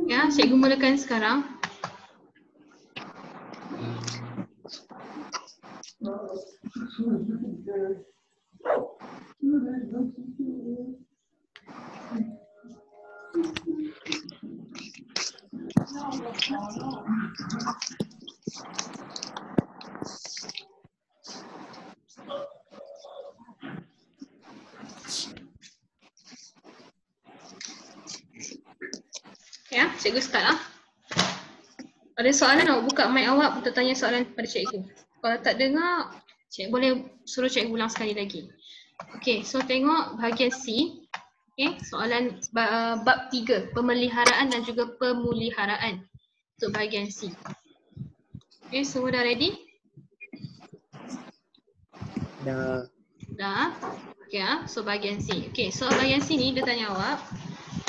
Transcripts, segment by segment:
Ya, cikgu mulakan sekarang. Ya, cikgu start lah. Ada soalan awak buka mic awak untuk tanya soalan kepada cikgu. Kalau tak dengar, cikgu boleh suruh cikgu ulang sekali lagi. Okey, so tengok bahagian C. Okey, soalan bab 3, pemeliharaan dan juga pemuliharaan untuk bahagian C. Okey, semua dah ready? Dah. Dah. Okey, so bahagian C. Okey, so bahagian C ni dia tanya awak,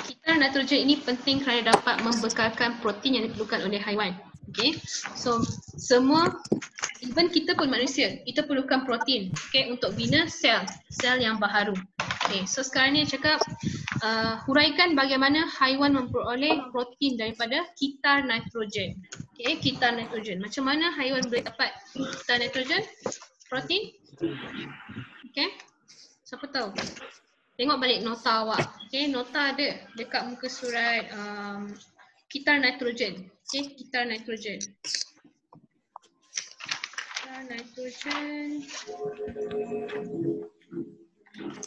kitar nitrogen ini penting kerana dapat membekalkan protein yang diperlukan oleh haiwan. Okay, so semua, even kita pun manusia, kita perlukan protein, okay, untuk bina sel yang baharu. Okay, so sekarang ni cakap huraikan bagaimana haiwan memperoleh protein daripada kitar nitrogen. Okay, kitar nitrogen. Macam mana haiwan boleh dapat kitar nitrogen? Protein? Okay, siapa tahu? Tengok balik nota awak. Okay, nota ada dekat muka surat kitar nitrogen. Okay, kitar nitrogen. Kitar nitrogen.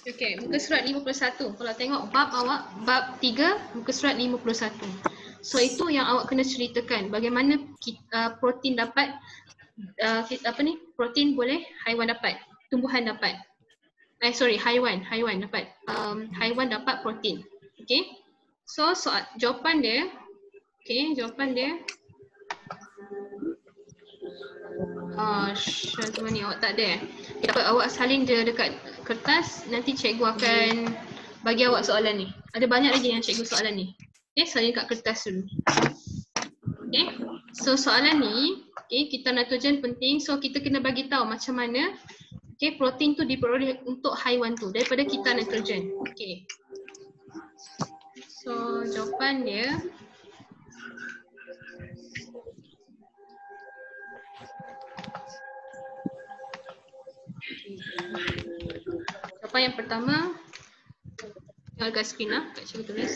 Okay, muka surat 51. Kalau tengok bab awak, bab 3, muka surat 51. So itu yang awak kena ceritakan. Bagaimana protein dapat, protein boleh haiwan dapat, tumbuhan dapat. Haiwan dapat, haiwan dapat protein. Okay. So jawapan dia, Syazwani awak tak ada dapat, awak salin je dekat kertas, nanti cikgu akan bagi awak soalan ni. Ada banyak lagi yang cikgu soalan ni. Okay, salin kat kertas dulu. Okay, so soalan ni, okay, kitar nitrogen penting, so kita kena bagi tahu macam mana, okay, protein tu diperoleh untuk haiwan tu daripada kitar nitrogen. Okay, so jawapan dia jawapan yang pertama, tengok dekat skrin lah, kat cikgu tulis.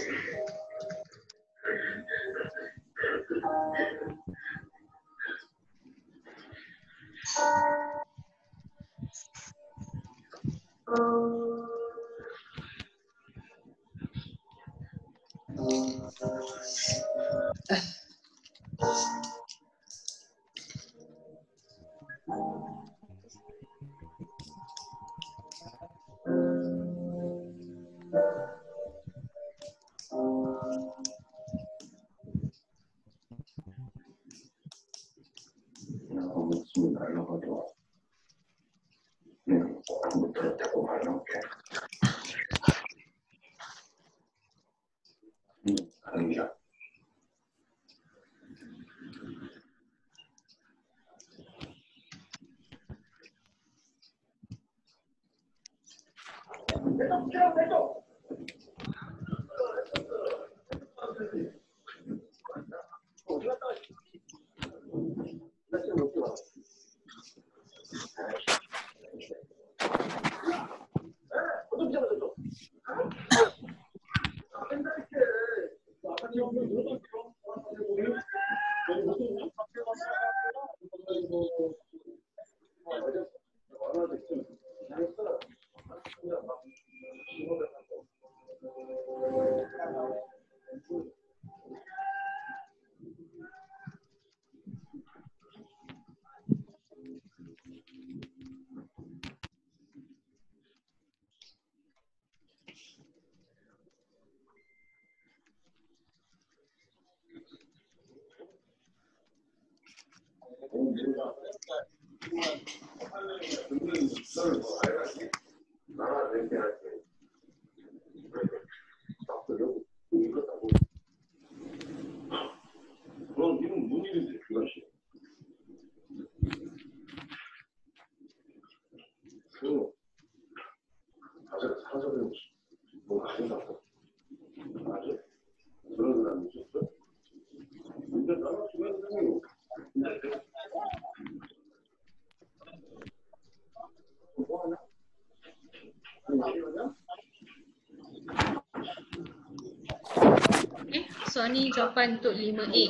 So ni jawapan untuk 5A.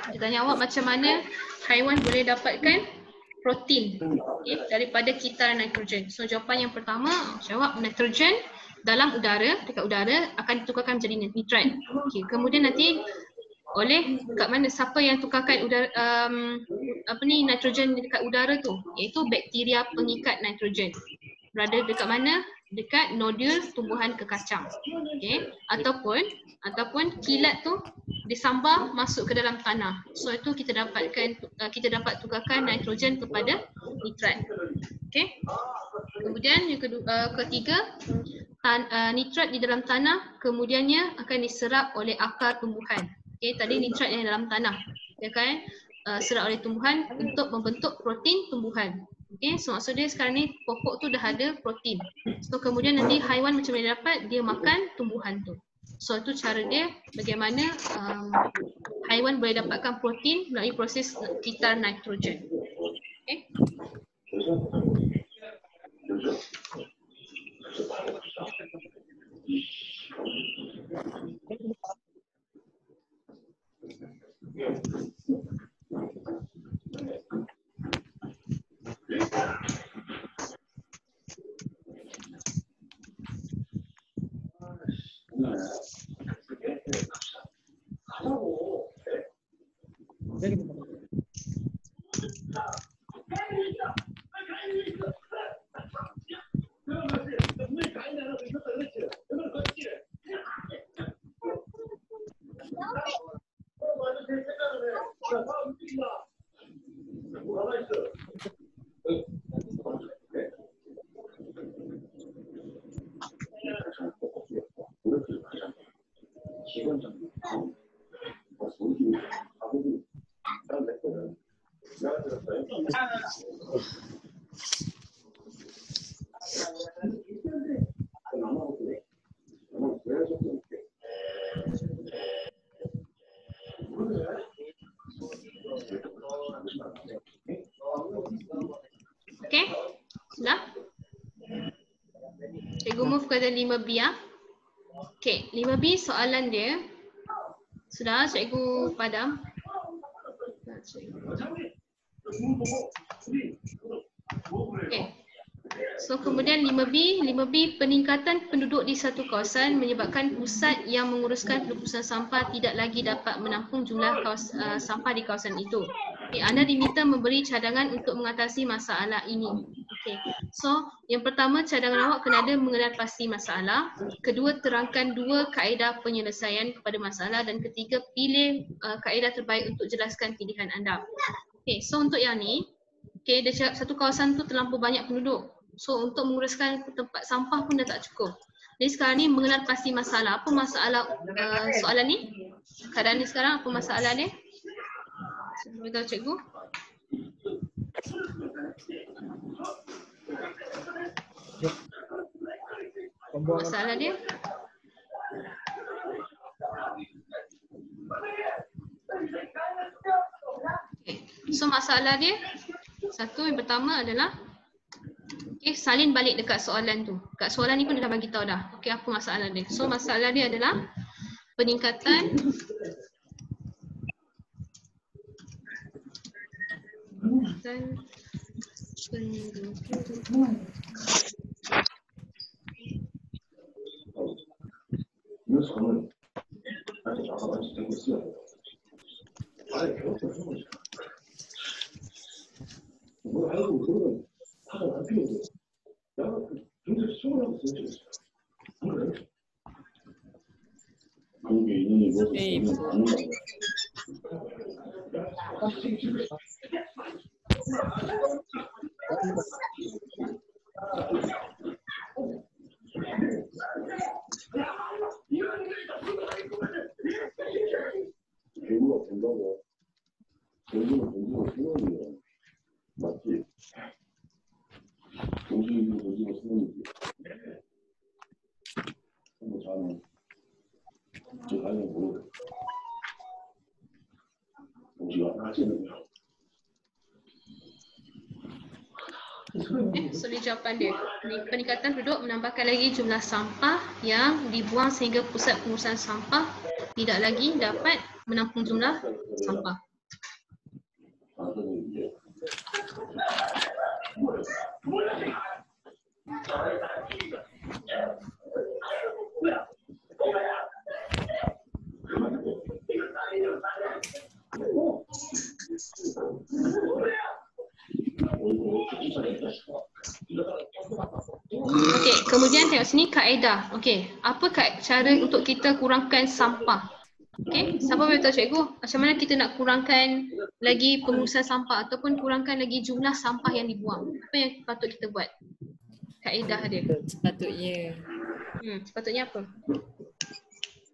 Dia tanya awak macam mana haiwan boleh dapatkan protein daripada kitar nitrogen. So jawapan yang pertama jawab nitrogen dalam udara, dekat udara akan ditukarkan menjadi nitrat. Kemudian nanti oleh kat mana siapa yang tukarkan udara nitrogen dekat udara tu, iaitu bakteria pengikat nitrogen. Berada dekat mana? Dekat nodul tumbuhan kekacang. Ataupun kilat tu disambar masuk ke dalam tanah. So itu kita dapat tukarkan nitrogen kepada nitrat. Kemudian yang ketiga, nitrat di dalam tanah kemudiannya akan diserap oleh akar tumbuhan. Tadi nitrat yang dalam tanah dia akan serap oleh tumbuhan untuk membentuk protein tumbuhan. So maksud dia sekarang ni pokok tu dah ada protein. So kemudian nanti haiwan macam mana dia dapat? Dia makan tumbuhan tu. So itu cara dia bagaimana haiwan boleh dapatkan protein melalui proses kitar nitrogen. Sudah? Cikgu move ke 5B ya. 5B soalan dia. Sudah cikgu padam. So kemudian 5B peningkatan penduduk di satu kawasan menyebabkan pusat yang menguruskan pelupusan sampah tidak lagi dapat menampung jumlah sampah di kawasan itu. Anda diminta memberi cadangan untuk mengatasi masalah ini. So yang pertama, cadangan awak kena ada mengenal pasti masalah. Kedua, terangkan 2 kaedah penyelesaian kepada masalah. Dan ketiga, pilih kaedah terbaik untuk jelaskan pilihan anda. So untuk yang ni, dia cakap satu kawasan tu terlampau banyak penduduk. So untuk menguruskan tempat sampah pun dah tak cukup. Jadi sekarang ni mengenal pasti masalah. Apa masalah soalan ni? Keadaan ni sekarang apa masalah dia? Beritahu cikgu. Masalah dia? So masalah dia, satu yang pertama adalah salin balik dekat soalan tu. Kat soalan ni pun dia dah bagi tahu dah. Apa masalah dia? So masalah dia adalah peningkatan Soalan jawapan dia. Peningkatan penduduk menambahkan lagi jumlah sampah yang dibuang sehingga pusat pengurusan sampah tidak lagi dapat menampung jumlah sampah. Okey, kemudian tengok sini kaedah. Okey, apa cara untuk kita kurangkan sampah? Okey, siapa boleh tahu cikgu? Macam mana kita nak kurangkan lagi pengurusan sampah ataupun kurangkan lagi jumlah sampah yang dibuang? Apa yang patut kita buat? Kaedah dia. Sepatutnya Sepatutnya apa?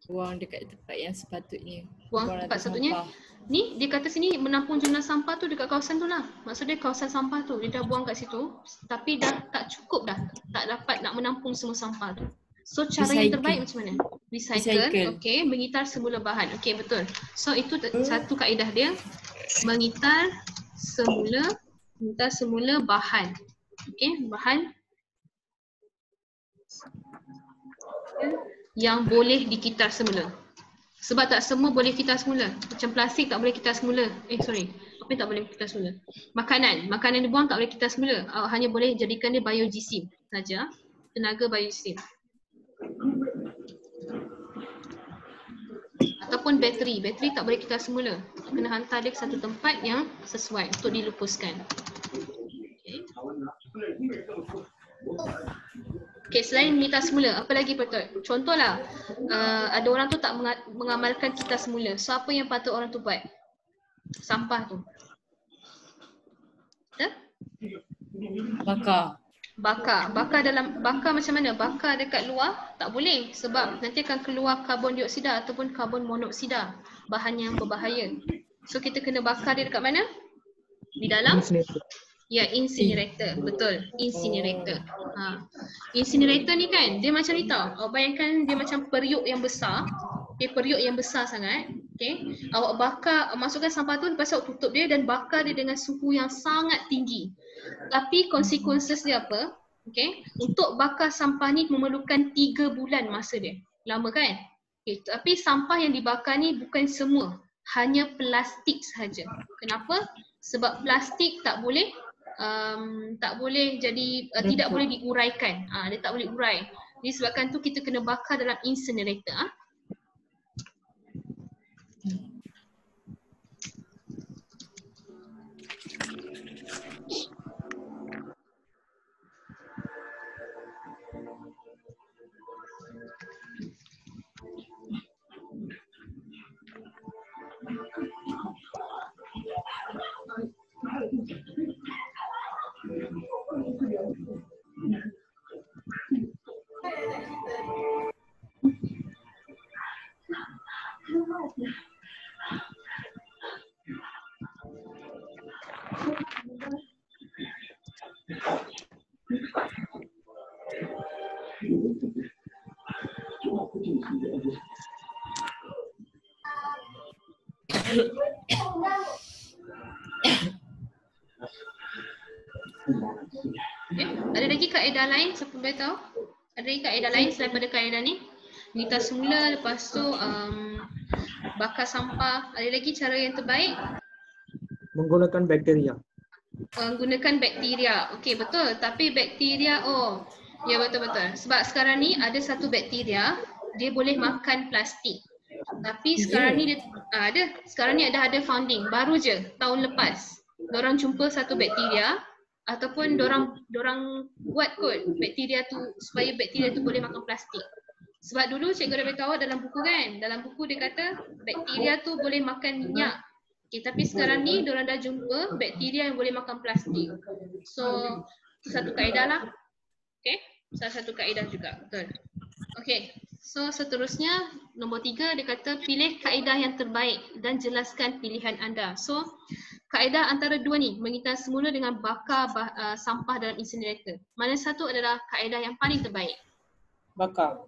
buang dekat tempat yang sepatutnya. Buang tempat sepatutnya. Ni dia kata sini menampung jumlah sampah tu dekat kawasan tu lah. Maksudnya kawasan sampah tu dia dah buang kat situ tapi dah tak cukup dah. Tak dapat nak menampung semua sampah tu. So cara yang terbaik macam mana? Recycle. Okey, mengitar semula bahan. Okey, betul. So itu satu kaedah dia. Mengitar semula bahan. Okey, bahan yang boleh dikitar semula. Sebab tak semua boleh kitar semula. Macam plastik tak boleh kitar semula. Apa yang tak boleh kitar semula? Makanan dibuang tak boleh kitar semula. Hanya boleh jadikan dia biogesim saja. Tenaga biogesim. Ataupun bateri tak boleh kitar semula. Kena hantar dia ke satu tempat yang sesuai untuk dilupuskan. Okey, selain kitar semula, apa lagi patut? Contohlah, ada orang tu tak mengamalkan kitar semula. So apa yang patut orang tu buat? Sampah tu. Bakar macam mana? Bakar dekat luar tak boleh sebab nanti akan keluar karbon dioksida ataupun karbon monoksida, bahan yang berbahaya. So kita kena bakar dia dekat mana? Di dalam incinerator. Betul, incinerator. Incinerator ni kan dia macam ni tau. Awak bayangkan dia macam periuk yang besar. Okay, periuk yang besar sangat. Okay, awak bakar, masukkan sampah tu, lepas tu awak tutup dia dan bakar dia dengan suhu yang sangat tinggi. Tapi consequences dia apa? Okay, untuk bakar sampah ni memerlukan 3 bulan masa dia. Lama kan? Okay, tapi sampah yang dibakar ni bukan semua. Hanya plastik sahaja. Kenapa? Sebab plastik tak boleh jadi tidak boleh diuraikan. Dia tak boleh urai. Jadi sebabkan tu kita kena bakar dalam incinerator. Ada lagi kaedah lain? Siapa boleh tahu? Ada lagi kaedah lain selain pada kaedah ni? Mengitar semula, lepas tu bakar sampah. Ada lagi cara yang terbaik? Menggunakan bakteria. Menggunakan bakteria. Okey, betul. Tapi bakteria, ya betul-betul. Sebab sekarang ni ada satu bakteria, dia boleh makan plastik. Tapi sekarang ni dia sekarang ni ada founding baru je tahun lepas. Diorang jumpa satu bakteria ataupun dorang buat kot bakteria tu supaya bakteria tu boleh makan plastik. Sebab dulu cikgu dah beritahu dalam buku kan, dalam buku dia kata bakteria tu boleh makan minyak. Okay, tapi sekarang ni diorang dah jumpa bakteria yang boleh makan plastik. So itu satu kaedah lah. Okay, salah satu kaedah juga, betul. Okay, so seterusnya nombor 3 dia kata pilih kaedah yang terbaik dan jelaskan pilihan anda. So kaedah antara dua ni, mengitar semula dengan bakar sampah dalam incinerator. Mana satu adalah kaedah yang paling terbaik? Bakar.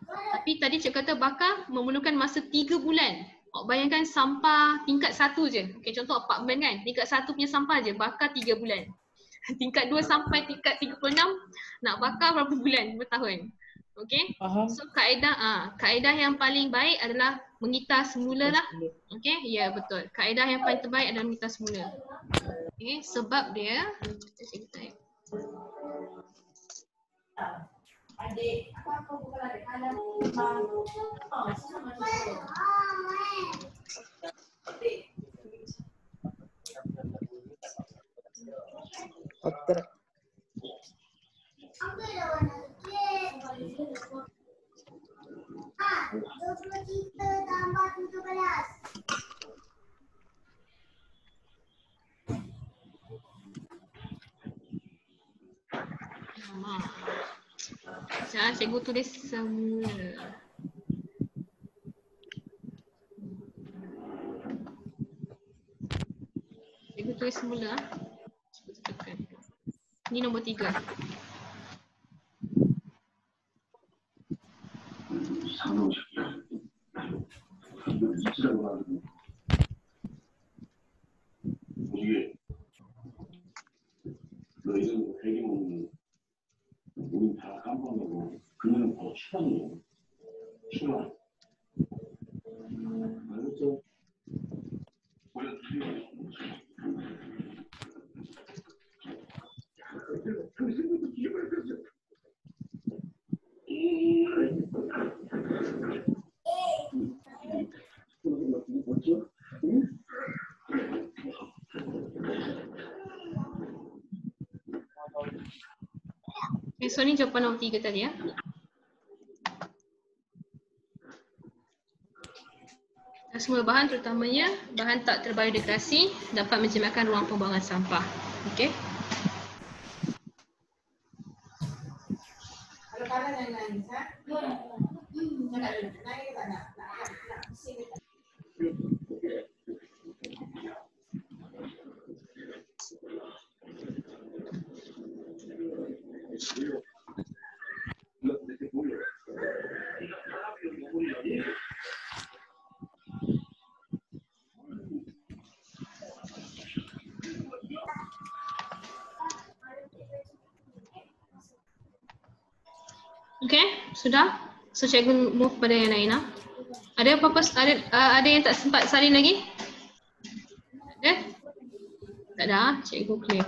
Tapi tadi cikgu kata bakar memerlukan masa 3 bulan. Bayangkan sampah tingkat 1 je. Okay, contoh apartmen kan, tingkat 1 punya sampah je bakar 3 bulan. Tingkat 2 sampai tingkat 36 nak bakar berapa bulan? Bertahun. Okay. Faham? So kaedah yang paling baik adalah mengitar semula lah. Okay, ya betul. Kaedah yang paling terbaik adalah mengitar semula. Okay, sebab dia Otak. Jangan cikgu tulis semula. Cikgu tulis semula. Ini nombor 3. 너희는 회계 먹는 우린 다 깜빡하고 그녀는 바로 추방이에요. 추방. 알겠죠? 우리는 둘이 뭐죠? So ni jawapan nombor 3 tadi ya. Semua bahan terutamanya bahan tak terbiodegradasi dapat menjimatkan ruang pembuangan sampah. Okey. Okey, sudah? So cikgu move pada yang lain lah. Ada apa-apa ada yang tak sempat salin lagi? Ada? Tak ada, cikgu clear.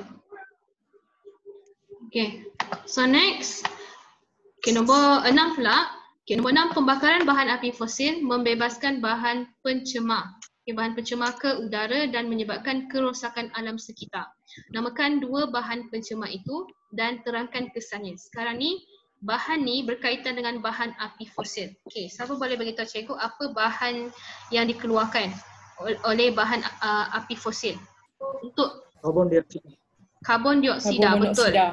Okay, so next. Okay, nombor 6 pula. Okay, nombor 6, pembakaran bahan api fosil membebaskan bahan pencemar. Okay, bahan pencemar ke udara dan menyebabkan kerosakan alam sekitar. Namakan 2 bahan pencemar itu dan terangkan kesannya. Sekarang ni, bahan ni berkaitan dengan bahan api fosil. Okay, siapa boleh beritahu cikgu apa bahan yang dikeluarkan oleh bahan api fosil? Untuk Karbon dioksida. karbon dioksida, Karbon betul. monoksida.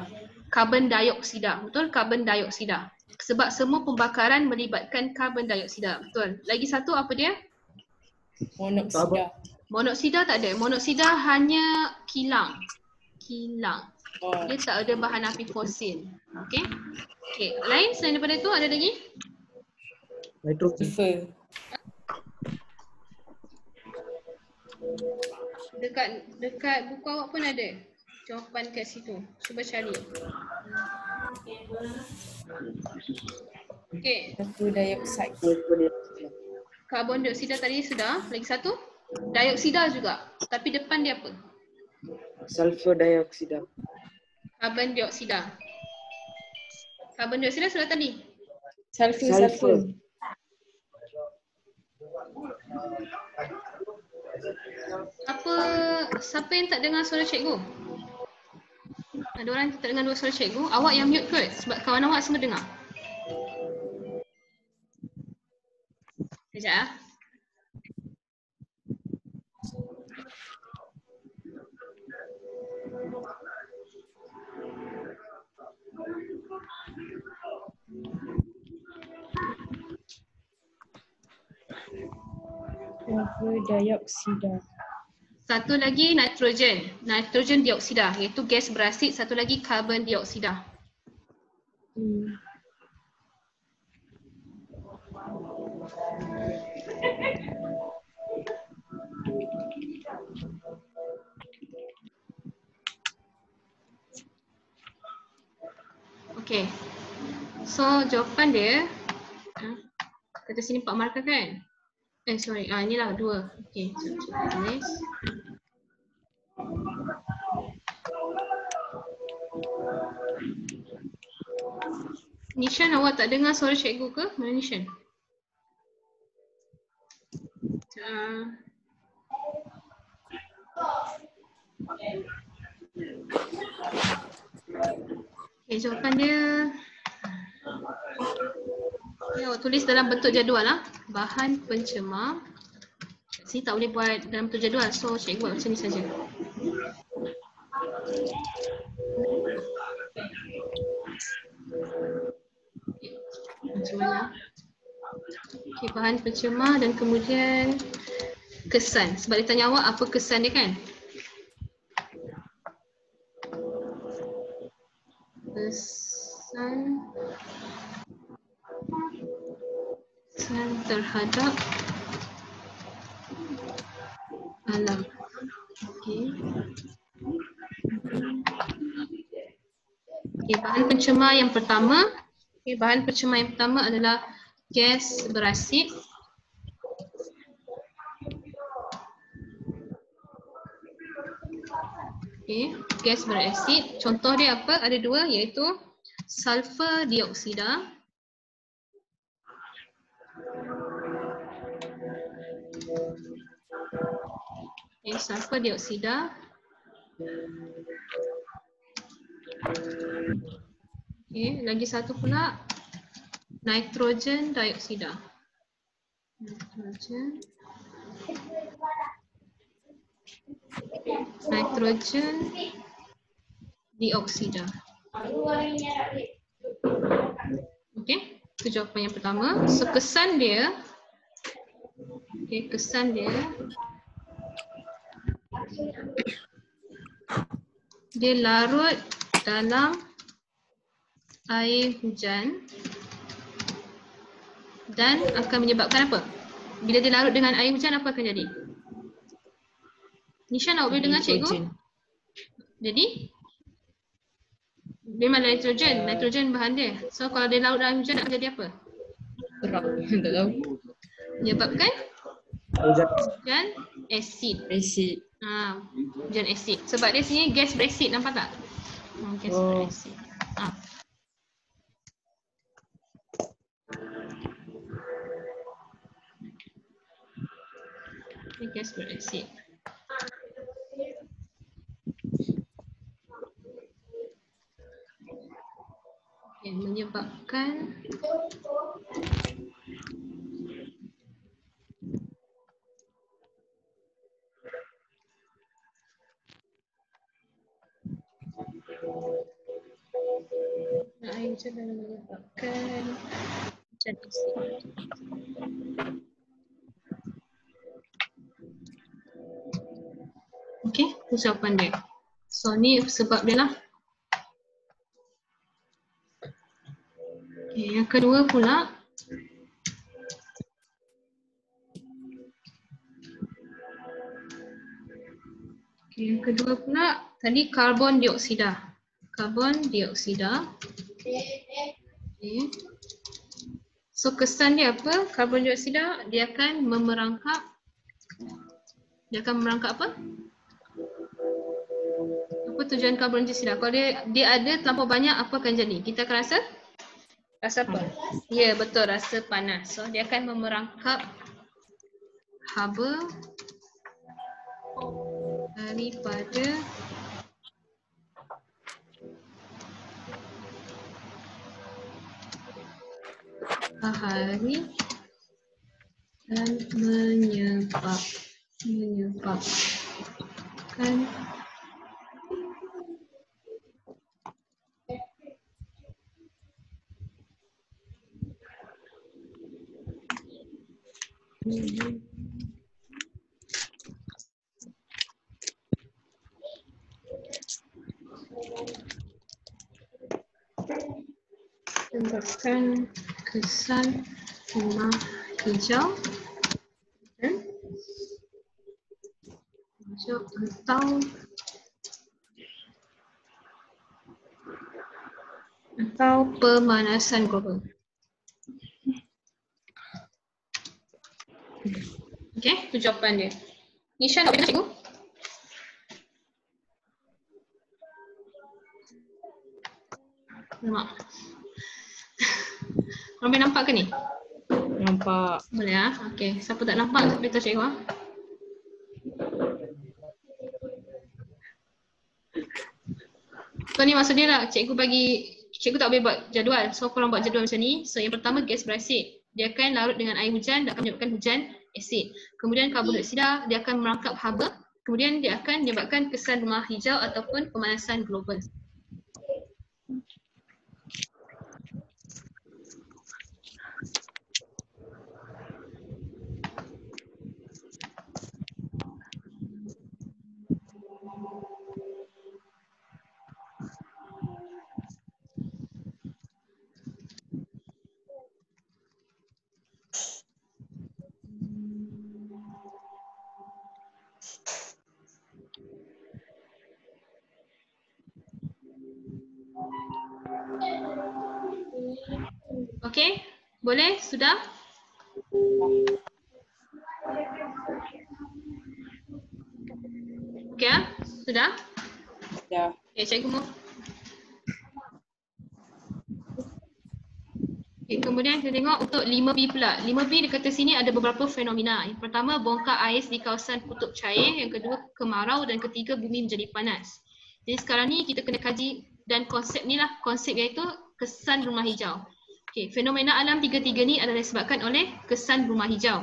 Karbon dioksida, betul, karbon dioksida. Sebab semua pembakaran melibatkan karbon dioksida, betul. Lagi satu apa dia? Monoksida. Monoksida tak ada. Monoksida hanya kilang. Kilang. Oh. Dia tak ada bahan api fosil. Okey. Okey, lain selain daripada itu ada lagi? Nitrogen. Sulfur. Dekat buku awak pun ada jawapan kat situ. Cuba cari. Okey, Sulfur dioxide. karbon dioksida tadi sudah. Lagi satu? Dioksida juga. Tapi depan dia apa? Sulfur dioksida. Karbon dioksida. Karbon dioksida sudah tadi. Sulfur. Siapa yang tak dengar suara cikgu? Ada orang yang tak dengar suara cikgu? Awak yang mute kot sebab kawan awak semua dengar. Sekejap ah. Sulfur dioksida. Satu lagi nitrogen. Nitrogen dioksida iaitu gas berasid. Satu lagi karbon dioksida. Okey. So jawapan dia, kata sini 4 markah kan? Sorry, inilah 2. Okay, so kita tulis. Nishan, awak tak dengar suara cikgu ke? Mana Nishan? Okay, jawapan dia awak tulis dalam bentuk jadual lah. Bahan pencemar. Sini tak boleh buat dalam bentuk jadual, so cikgu buat macam ni saja. Macam mana? Okay, bahan pencemar dan kemudian kesan. Sebab dia tanya awak apa kesan dia kan? Kesan terhadap alam. Okay. Okay, bahan pencemar yang pertama. Okay, bahan pencemar yang pertama adalah gas berasid. Okay, gas berasid. Contoh dia apa? Ada 2 iaitu sulfur dioksida. Okay, sulfur dioksida. Okay, lagi satu pula nitrogen dioksida. Nitrogen dioksida. Okay, itu jawapan yang pertama. So kesan dia, okay, kesan dia larut dalam air hujan dan akan menyebabkan apa? Bila dia larut dengan air hujan, apa akan jadi? Nishan, awak boleh dengar cikgu? Jadi memang nitrogen, nitrogen bahan dia. So kalau dia larut dalam hujan akan jadi apa? Berat. Tak tahu. Menyebabkan hujan asid. Asid. Hujan asid. Sebab dia sini gas berasid, nampak tak? Gas berasid. Gas berasid. Yang menyebabkan air hujan dan menyebabkan hujan asid. Okey, itu jawapan dia. So ni sebab dia lah. Okay, yang kedua pula, yang kedua pula tadi karbon dioksida. Karbon dioksida. Okay. So kesan dia apa? Karbon dioksida dia akan memerangkap. Dia akan merangkap apa? Apa tujuan karbon dioksida? Kalau dia ada terlampau banyak, apa akan jadi? Kita akan rasa apa? Ya, betul, rasa panas. So dia akan memerangkap haba daripada bahari dan menyebabkan menyebabkan kesan rumah hijau atau pemanasan global. Okey, itu jawapan dia. Nisha nak bagi cikgu? Nampak. Ramai nampak ke ni? Nampak. Boleh ah. Okey, siapa tak nampak beritahu cikgu ah. So ni maksud dia lah, cikgu tak boleh buat jadual. So korang buat jadual macam ni. So yang pertama gas berasid. Dia akan larut dengan air hujan dan akan menyebabkan hujan asid. Kemudian karbon dioksida dia akan merangkap haba. Kemudian dia akan menyebabkan kesan rumah hijau ataupun pemanasan global. Okey, boleh? Sudah? Okey ah? Sudah? Dah. Okey, cikgu mau. Okay, kemudian kita tengok untuk 5B pula. 5B dia kata sini ada beberapa fenomena. Yang pertama, bongkar ais di kawasan kutub cair. Yang kedua, kemarau. Dan ketiga, bumi menjadi panas. Jadi sekarang ni kita kena kaji dan konsep ni lah. Konsep iaitu kesan rumah hijau. Okay, fenomena alam tiga-tiga ni adalah disebabkan oleh kesan rumah hijau.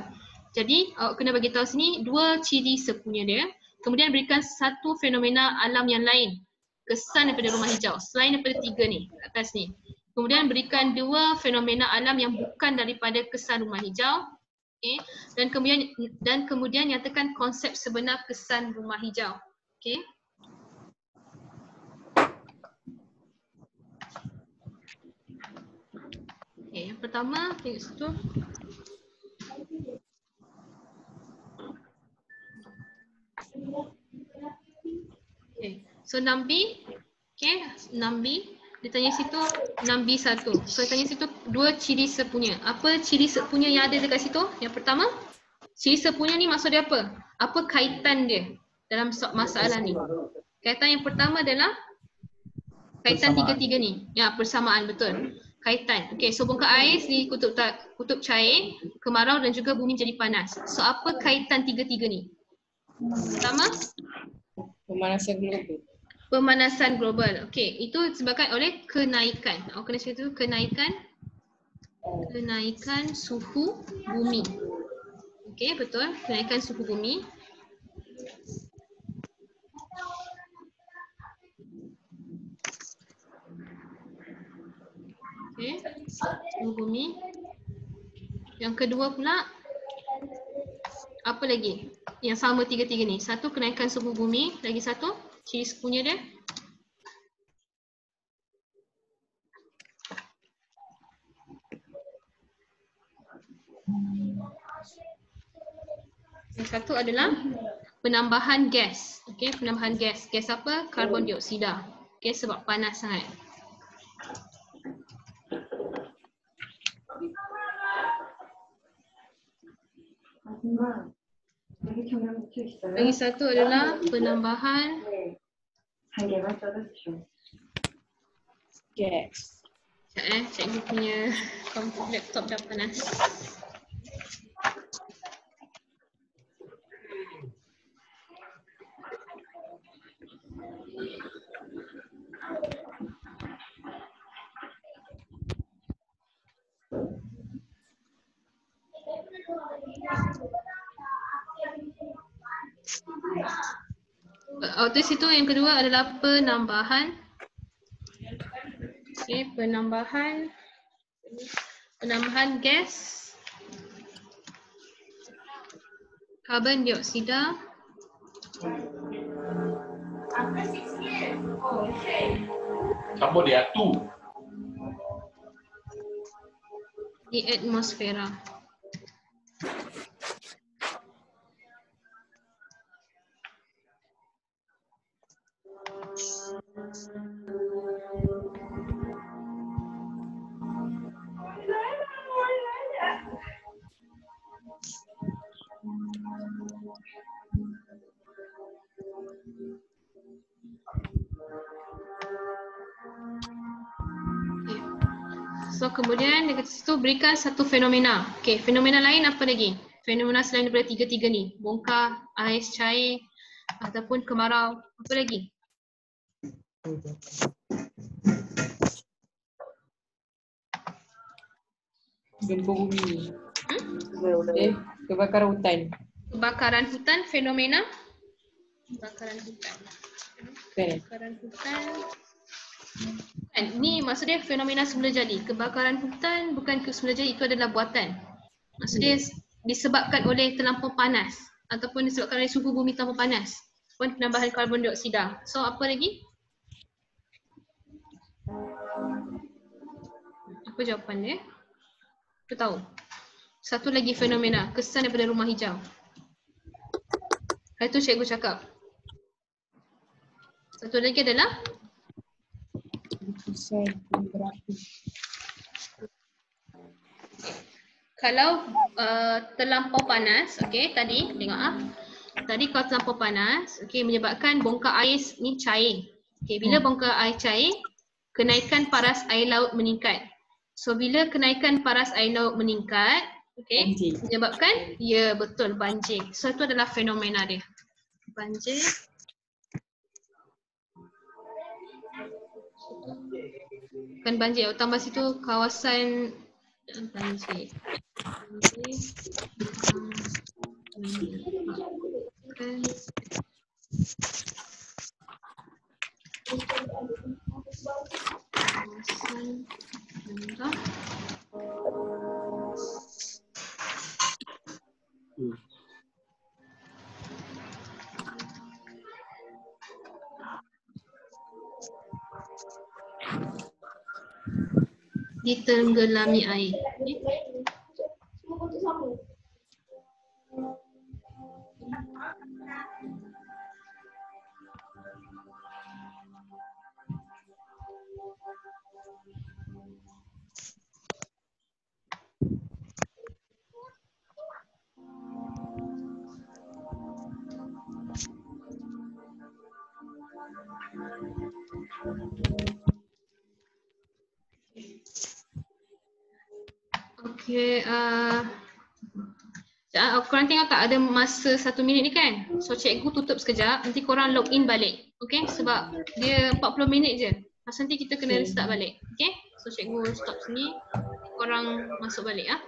Jadi awak kena bagi tahu sini dua ciri sepunya dia. Kemudian berikan satu fenomena alam yang lain. Kesan daripada rumah hijau. Selain daripada tiga ni, atas ni. Kemudian berikan dua fenomena alam yang bukan daripada kesan rumah hijau. Okay. Dan kemudian nyatakan konsep sebenar kesan rumah hijau. Okay. Okay, yang pertama, tengok situ. Okay, so 6B. Okay, 6B. Dia tanya situ 6B1. So dia tanya situ dua ciri sepunya. Apa ciri sepunya yang ada dekat situ? Yang pertama, ciri sepunya ni maksud dia apa? Apa kaitan dia dalam masalah ni? Kaitan yang pertama adalah kaitan tiga-tiga ni. Ya, persamaan, betul. Kaitan. Okey, so bongkar ais di kutub cair, kemarau dan juga bumi jadi panas. So apa kaitan tiga-tiga ni? Pertama, Pemanasan global. pemanasan global. Okey, itu disebabkan oleh kenaikan. Awak kena cakap tu kenaikan suhu bumi. Okey, betul. Kenaikan suhu bumi. Okey, suhu bumi. Yang kedua pula, apa lagi? Yang sama tiga-tiga ni. Satu, kenaikan suhu bumi. Lagi satu, ciri sepunya dia. Yang satu adalah penambahan gas. Okey, penambahan gas. Gas apa? Karbon dioksida. Okey, sebab panas sangat. Lagi satu adalah penambahan Gas. sekejap cikgu punya laptop dah panas. Di situ yang kedua adalah penambahan. Okey, penambahan gas karbon dioksida Siapa dia tu? di atmosfera. kemudian dekat situ berikan satu fenomena. Okay, fenomena lain apa lagi? Fenomena selain daripada tiga-tiga ni. Bongkar, ais cair ataupun kemarau. Apa lagi? Gempa bumi. Udah. Kebakaran hutan. Kebakaran hutan, fenomena. Kebakaran hutan. Kan? Kebakaran hutan. Kan, ni maksudnya fenomena semula jadi. Kebakaran hutan bukan semula jadi, itu adalah buatan. Maksudnya disebabkan oleh terlampau panas ataupun disebabkan oleh suhu bumi terlampau panas. Pun penambahan karbon dioksida. So apa lagi? Apa jawapan dia? Aku tahu. Satu lagi fenomena, kesan daripada rumah hijau. Itu cikgu cakap. Satu lagi adalah Kesan berapi. kalau terlampau panas, okey, tadi tengok tadi kalau terlampau panas, okey, menyebabkan bongkar ais ni cair. Okey, bila bongkar air cair, kenaikan paras air laut meningkat. So bila kenaikan paras air laut meningkat, okey, Banjir. menyebabkan ya betul banjir. So itu adalah fenomena dia. Banjir. Bukan banjir, tambah situ kawasan banjir. Banjir. Menyebabkan kawasan rendah. Ditenggelami air. Okay. Okay, korang tengok tak ada masa 1 minit ni kan? So cikgu tutup sekejap, nanti korang log in balik. Okay, sebab dia 40 minit je. Lepas nanti kita kena restart balik. Okay, so cikgu stop sini, korang masuk balik ah.